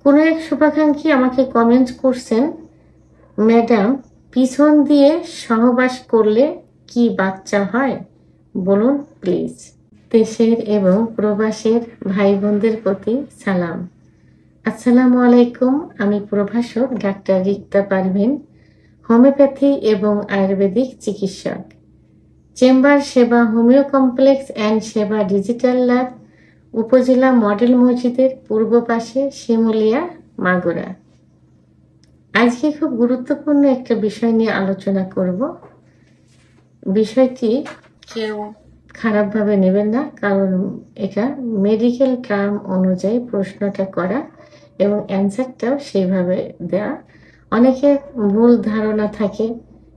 কোনো এক শুভাকাঙ্ক্ষী আমাকে কমেন্ট করছেন, ম্যাডাম পিছন দিয়ে সহবাস করলে কি বাচ্চা হয় বলুন প্লিজ। দেশের এবং প্রবাসের ভাই বোনদের প্রতি সালাম। আসসালামু আলাইকুম। আমি প্রভাষক ডাক্তার রিক্তা পারভিন, হোমিওপ্যাথি এবং আয়ুর্বেদিক চিকিৎসক, চেম্বার সেবা হোমিও কমপ্লেক্স অ্যান্ড সেবা ডিজিটাল ল্যাব, উপজেলা মডেল মসজিদের পূর্ব পাশে, শিমুলিয়া, মাগুরা। আজকে খুব গুরুত্বপূর্ণ একটা বিষয় নিয়ে আলোচনা করব। বিষয়টি কেউ খারাপভাবে নেবেন না, কারণ এটা মেডিকেল টার্ম অনুযায়ী প্রশ্নটা করা এবং অ্যান্সারটাও সেইভাবে দেওয়া। অনেকের ভুল ধারণা থাকে,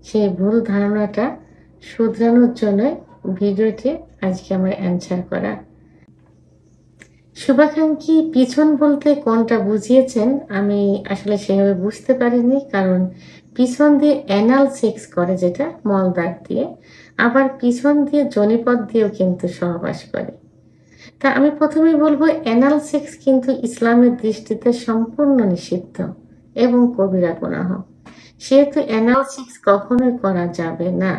সেই ভুল ধারণাটা শুধরানোর জন্য ভিডিওটি আজকে আমার অ্যান্সার করা। শুভাকাঙ্ক্ষী পিছন বলতে কোনটা বুঝিয়েছেন আমি আসলে সেভাবে বুঝতে পারিনি, কারণ পিছন দিয়ে অ্যানাল সেক্স করে, যেটা মলদ্বার দিয়ে, আবার পিছন দিয়ে যোনিপথ দিয়েও কিন্তু সহবাস করে। তা আমি প্রথমেই বলবো, অ্যানাল সেক্স কিন্তু ইসলামের দৃষ্টিতে সম্পূর্ণ নিষিদ্ধ এবং কবিরা গুনাহ। সেহেতু অ্যানাল সেক্স কখনোই করা যাবে না।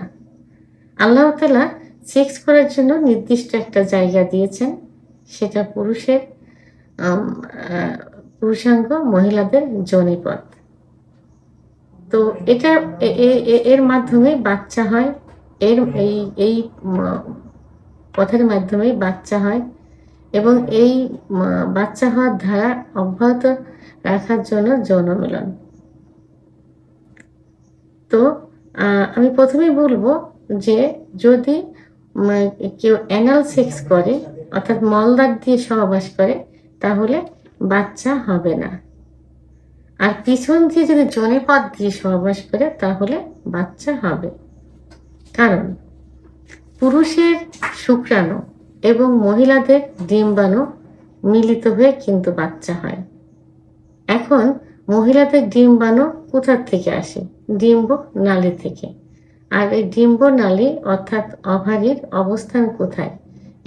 আল্লাহ তাআলা সেক্স করার জন্য নির্দিষ্ট একটা জায়গা দিয়েছেন, সেটা পুরুষাঙ্গ, মহিলাদের যোনিপথ। তো এটা এর মাধ্যমে বাচ্চা হয়, এর এই পথের মাধ্যমে বাচ্চা হয় এবং এই বাচ্চা হওয়ার ধারা অব্যাহত রাখার জন্য যৌন মিলন। তো আমি প্রথমেই বলবো যে যদি কেউ অ্যানাল সেক্স করে, অর্থাৎ মলদ্বার দিয়ে সহবাস করে, তাহলে বাচ্চা হবে না। আর পিছন দিয়ে যদি যোনিপথ দিয়ে সহবাস করে, তাহলে বাচ্চা হবে। কারণ পুরুষের শুক্রাণু এবং মহিলাদের ডিম্বাণু মিলিত হয়ে কিন্তু বাচ্চা হয়। এখন মহিলাদের ডিম্বাণু কোথা থেকে আসে? ডিম্ব নালী থেকে। আর এই ডিম্ব নালী অর্থাৎ ওভারির অবস্থান কোথায়?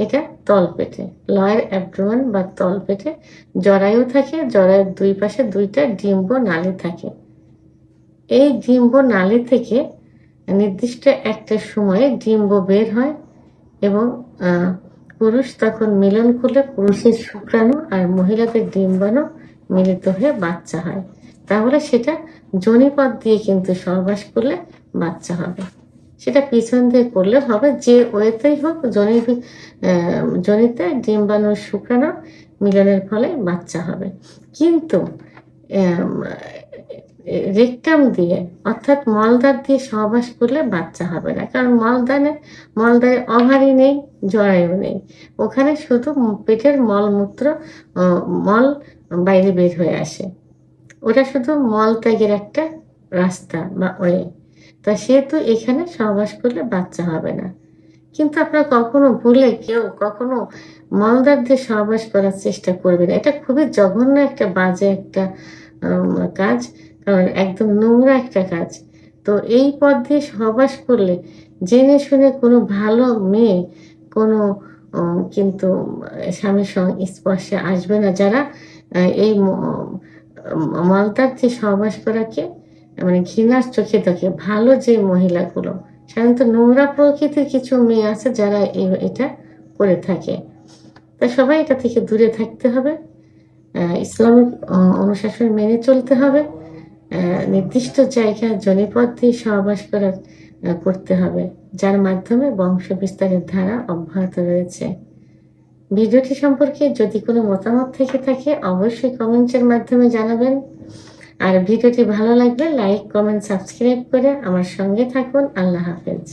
এটা তলপেটে, লয়ার অ্যাবডোমেন বা তলপেটে জরায়ু থাকে। জরায়ুর দুই পাশে দুইটা ডিম্ব নালী থাকে। এই ডিম্ব নালী থেকে নির্দিষ্ট একটা সময়ে ডিম্ব বের হয় এবং পুরুষ তখন মিলন করলে পুরুষের শুক্রাণু আর মহিলাদের ডিম্বাণু মিলিত হয়ে বাচ্চা হয়। তাহলে সেটা যোনিপথ দিয়ে কিন্তু সহবাস করলে বাচ্চা হবে। সেটা পিছন দিয়ে করলে হবে, যে ওয়েতেই হোক, যোনিতে ডিম্বাণু শুক্রাণু মিলনের ফলে বাচ্চা হবে। কিন্তু রেকটাম দিয়ে অর্থাৎ মলদ্বার দিয়ে সহবাস করলে বাচ্চা হবে না, কারণ মলদ্বারে ওভারি নেই, জরায়ু নেই। ওখানে শুধু পেটের মলমূত্র, মল বাইরে বের হয়ে আসে। ওটা শুধু মল ত্যাগের একটা রাস্তা বা ওয়ে। তা সেহেতু এখানে সহবাস করলে বাচ্চা হবে না। কিন্তু আপনারা কখনো ভুলে কেউ কখনো মলদ্বার দিয়ে সহবাস করার চেষ্টা করবেন। এটা খুবই জঘন্য একটা বাজে একটা কাজ, কারণ একদম নোংরা একটা কাজ। তো এই পথ দিয়ে সহবাস করলে জেনে শুনে কোনো ভালো মেয়ে কোনো কিন্তু স্বামীর সংস্পর্শে আসবে না, যারা এই মলদ্বার দিয়ে সহবাস করাকে মানে ঘৃণার চোখে দেখে। ভালো যে মহিলাগুলো, সাধারণত নোংরা প্রকৃতির কিছু মেয়ে আছে যারা এটা করে থাকে। তা সবাই এটা থেকে দূরে থাকতে হবে, ইসলামিক অনুশাসন মেনে চলতে হবে, নির্দিষ্ট জায়গায় যোনিপথ দিয়ে সহবাস করতে হবে, যার মাধ্যমে বংশ বিস্তারের ধারা অব্যাহত রয়েছে। ভিডিওটি সম্পর্কে যদি কোনো মতামত থেকে থাকে অবশ্যই কমেন্টের মাধ্যমে জানাবেন। আর ভিডিওটি ভালো লাগলে লাইক, কমেন্ট, সাবস্ক্রাইব করে আমার সঙ্গে থাকুন। আল্লাহ হাফেজ।